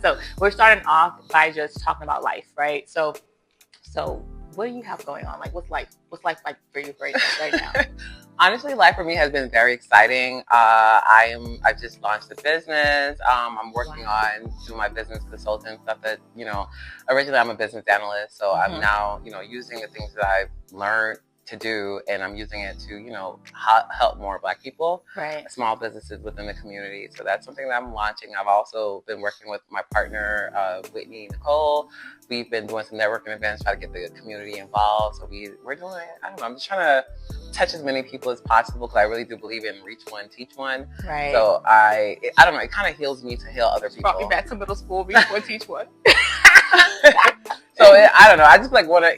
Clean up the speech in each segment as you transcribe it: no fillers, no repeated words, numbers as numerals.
So we're starting off by just talking about life, right? So what do you have going on? Like, what's life like for you right now? Honestly, life for me has been very exciting. I've just launched a business. I'm working on doing my business consulting stuff that, originally I'm a business analyst. So I'm now, using the things that I've learned to do, and I'm using it to, help more Black people, small businesses within the community. So that's something that I'm launching. I've also been working with my partner, Whitney Nicole. We've been doing some networking events, try to get the community involved. So we're doing, I don't know, I'm just trying to touch as many people as possible, because I really do believe in reach one, teach one. Right. So I don't know, it kind of heals me to heal other people. Brought me back to middle school, reach one, teach one. So I don't know. I just want to,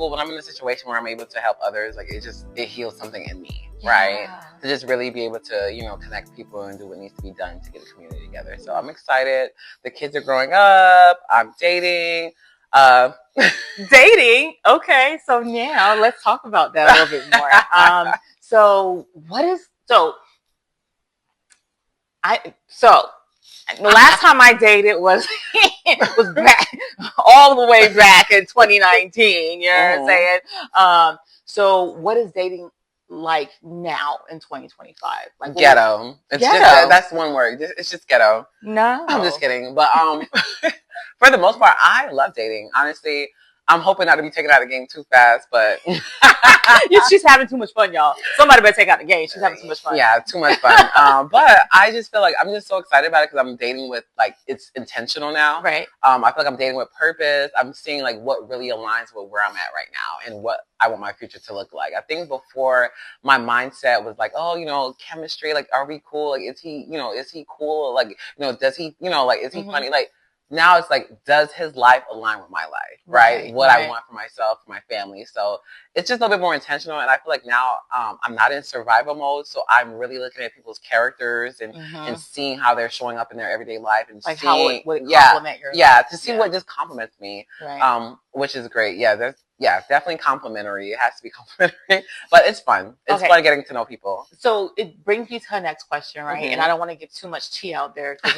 when I'm in a situation where I'm able to help others, like it heals something in me, right? To just really be able to, connect people and do what needs to be done to get the community together. So I'm excited. The kids are growing up. I'm dating. Dating. Okay. So now let's talk about that a little bit more. The last time I dated was back all the way back in 2019. You know what I'm saying? So what is dating like now in 2025? Like ghetto. It's ghetto. That's one word. It's just ghetto. No, I'm just kidding. But for the most part, I love dating. Honestly, I'm hoping not to be taken out of the game too fast, but she's having too much fun, y'all. Somebody better take out the game. She's having too much fun. Yeah, too much fun. But I just feel like I'm just so excited about it, because I'm dating with, like, it's intentional now. Right. I feel like I'm dating with purpose. I'm seeing, like, what really aligns with where I'm at right now and what I want my future to look like. I think before, my mindset was like, oh, chemistry, like, are we cool? Like, is he cool? Like, does he, like, is he funny? Like, now it's like, does his life align with my life, right? What I want for myself, for my family. So it's just a little bit more intentional. And I feel like now I'm not in survival mode. So I'm really looking at people's characters and seeing how they're showing up in their everyday life, and like seeing, how it would complement your life. To see what just compliments me, right. Which is great. Yeah, definitely complimentary. It has to be complimentary, but it's fun. It's fun getting to know people. So it brings me to the next question, right? And I don't want to give too much tea out there, because,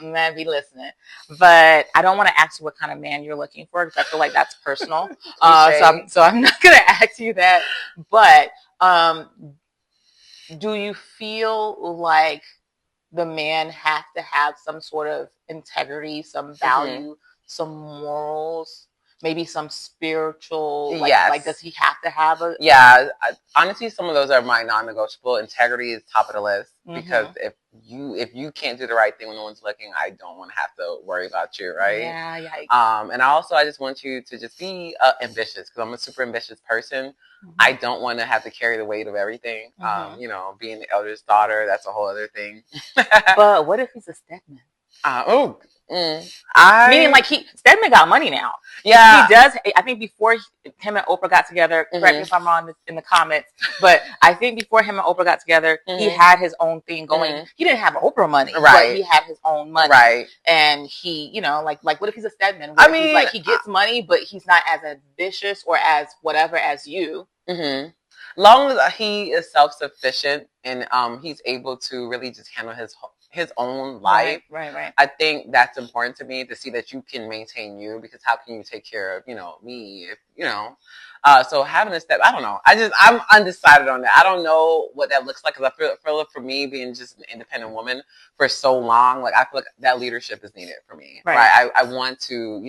man be listening. But I don't want to ask you what kind of man you're looking for, because I feel like that's personal. So I'm not going to ask you that. But do you feel like the man has to have some sort of integrity, some value, some morals? Maybe some spiritual, like does he have to have a? Yeah, honestly, some of those are my non-negotiable. Integrity is top of the list, because if you can't do the right thing when no one's looking, I don't want to have to worry about you, right? Yeah. And I just want you to just be ambitious, because I'm a super ambitious person. I don't want to have to carry the weight of everything. Being the eldest daughter, that's a whole other thing. But what if he's a stepman? Meaning, like, Stedman got money now. Yeah, he does. I think before him and Oprah got together, correct me if I'm wrong in the comments, but I think before him and Oprah got together, he had his own thing going. He didn't have Oprah money, but he had his own money, and he, like what if he's a Stedman? I mean, like, he gets money, but he's not as ambitious or as whatever as you. Long as he is self-sufficient and he's able to really just handle his own life. Right. I think that's important to me, to see that you can maintain you, because how can you take care of, me if, so having a step, I don't know. I'm undecided on that. I don't know what that looks like, because I feel for me, being just an independent woman for so long, like, I feel like that leadership is needed for me. Right. I want to,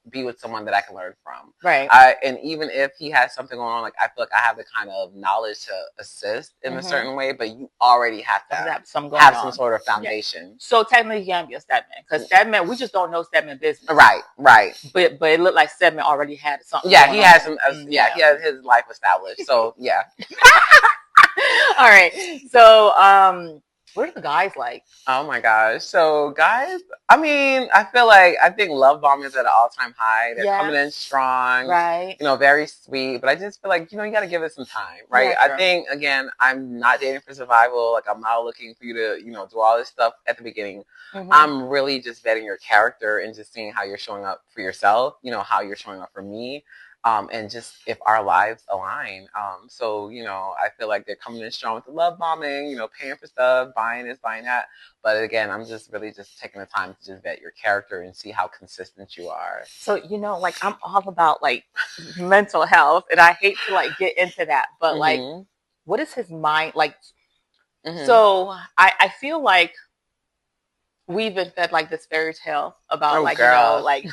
be with someone that I can learn from. Right. And even if he has something going on, like, I feel like I have the kind of knowledge to assist in a certain way, but you already have to have some sort of foundation. Yeah. So technically, he can't be a Stedman, because Stedman, we just don't know Stedman business. Right. But it looked like Stedman already had something. Yeah, he has some. He has his life established. So yeah. All right. So what are the guys like? Oh my gosh. So guys, I think love bomb is at an all-time high. They're coming in strong. Right. Very sweet. But I just feel like, you got to give it some time, right? Yeah, I think, again, I'm not dating for survival. Like, I'm not looking for you to, do all this stuff at the beginning. I'm really just vetting your character and just seeing how you're showing up for yourself, how you're showing up for me. and just if our lives align. So, I feel like they're coming in strong with the love bombing, paying for stuff, buying this, buying that. But again, I'm just really just taking the time to just vet your character and see how consistent you are. So, like, I'm all about like mental health, and I hate to like get into that, but like, what is his mind like? So I feel like we've been fed like this fairy tale about like, like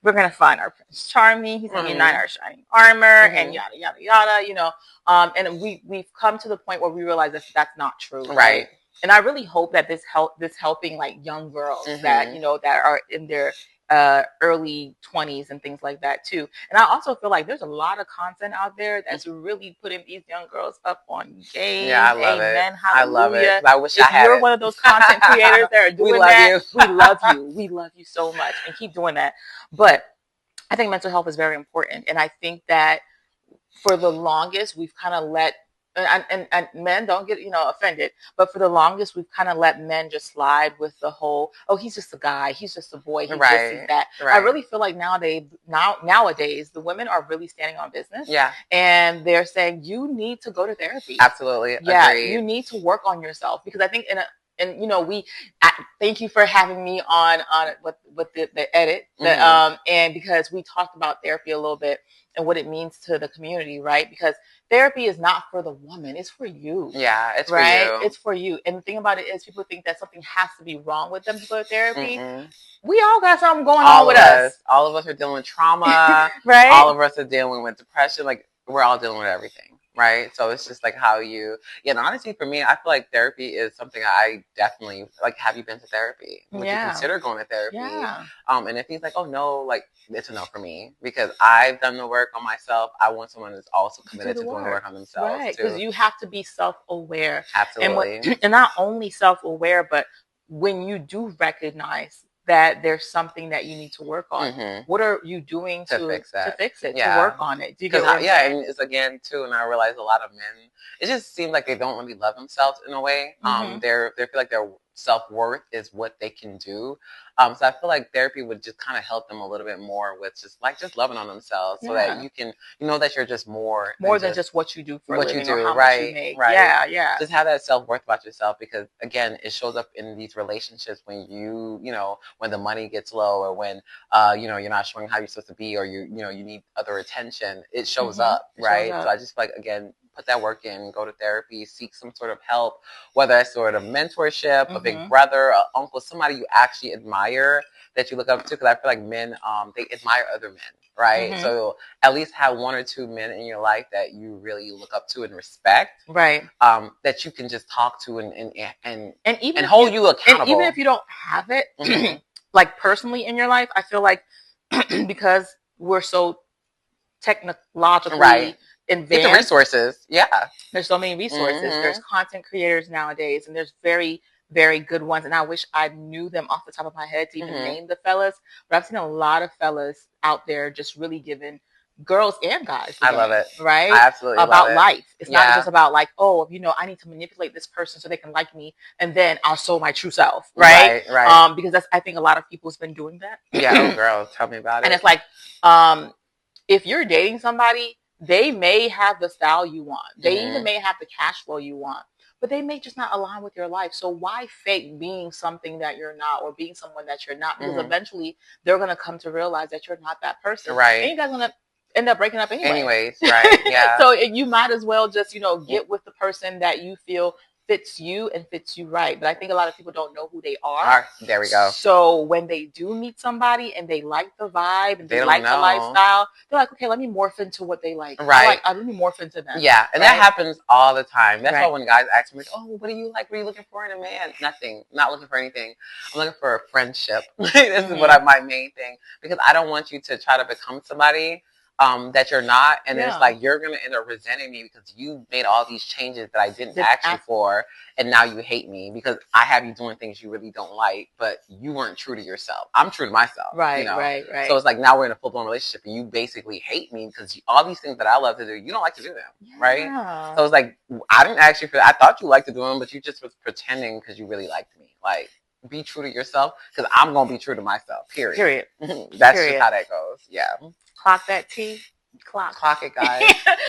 we're gonna find our Prince Charming, he's gonna be a knight in our shining armor, and yada yada yada, and we've come to the point where we realize that that's not true, right? And I really hope that this helping like young girls that that are in their early 20s and things like that too. And I also feel like there's a lot of content out there that's really putting these young girls up on game. Yeah, I love it. Hallelujah. I love it. I wish I had You're one of those content creators that are doing that. We love you. We love you so much, and keep doing that. But I think mental health is very important, and I think that for the longest we've kind of let and men don't get offended, but for the longest we've kind of let men just slide with the whole, oh, he's just a guy, he's just a boy, he's this, he's that. I really feel like nowadays the women are really standing on business, and they're saying you need to go to therapy. Absolutely. Agreed. You need to work on yourself, because I think thank you for having me on with the edit, and because we talked about therapy a little bit and what it means to the community, right? Because therapy is not for the woman, it's for you. Yeah, it's right? For you. It's for you. And the thing about it is people think that something has to be wrong with them to go to therapy. We all got something going on with us. All of us are dealing with trauma. Right? All of us are dealing with depression. Like, we're all dealing with everything. Right. So it's just like and honestly, for me, I feel like therapy is something I definitely like. Have you been to therapy? Would you consider going to therapy? Yeah. And if he's like, oh no, like it's a no for me, because I've done the work on myself. I want someone that's also committed to doing the work on themselves. Right. Because you have to be self-aware. Absolutely. And not only self-aware, but when you do recognize that there's something that you need to work on, what are you doing to fix it, to work on it? Do you get what I'm saying? And it's again too, and I realize a lot of men, it just seems like they don't really love themselves in a way. They feel like their self-worth is what they can do. So I feel like therapy would just kind of help them a little bit more with just loving on themselves, so that you can that you're just more than just what you do for what a living, you do, or how much you make. Yeah. Just have that self-worth about yourself, because again, it shows up in these relationships when when the money gets low, or when you're not showing how you're supposed to be, or you need other attention. It shows up, right? So I just feel like, again, put that work in, go to therapy, seek some sort of help, whether it's sort of mentorship, a big brother, an uncle, somebody you actually admire, that you look up to. Because I feel like men, they admire other men, right? So at least have one or two men in your life that you really look up to and respect, right? That you can just talk to and even hold you accountable. And even if you don't have it, like personally in your life, I feel like because we're so technologically advanced, get the resources. There's so many resources. There's content creators nowadays, and there's very, very good ones. And I wish I knew them off the top of my head to even name the fellas. But I've seen a lot of fellas out there just really giving girls and guys. I love it. Right? I absolutely about love it. Life. It's not just about like, oh, I need to manipulate this person so they can like me, and then I'll show my true self. Right. Because I think a lot of people's been doing that. Oh, girl, tell me about it. And it's like, if you're dating somebody, they may have the style you want. They even may have the cash flow you want, but they may just not align with your life. So why fake being something that you're not, or being someone that you're not? Because eventually they're going to come to realize that you're not that person. Right. And you guys are going to end up breaking up anyway. Anyways, right. Yeah. So you might as well just, get with the person that you feel fits you and fits you right. But I think a lot of people don't know who they are. There we go. So when they do meet somebody and they like the vibe and they like the lifestyle, they're like, okay, let me morph into what they like. Right. Let me morph into them. Yeah. And that happens all the time. That's why when guys ask me, oh, what do you like? What are you looking for in a man? Nothing. Not looking for anything. I'm looking for a friendship. This is my main thing. Because I don't want you to try to become somebody that you're not, and then it's like you're gonna end up resenting me because you made all these changes that I didn't ask you for, and now you hate me because I have you doing things you really don't like, but you weren't true to yourself. I'm true to myself, right. So it's like now we're in a full blown relationship, and you basically hate me because all these things that I love to do, you don't like to do them, right? So it's like I didn't ask you for that. I thought you liked to do them, but you just was pretending because you really liked me, like. Be true to yourself, because I'm gonna be true to myself. Period. Period. That's just how that goes. Yeah. Clock that T. Clock it, guys.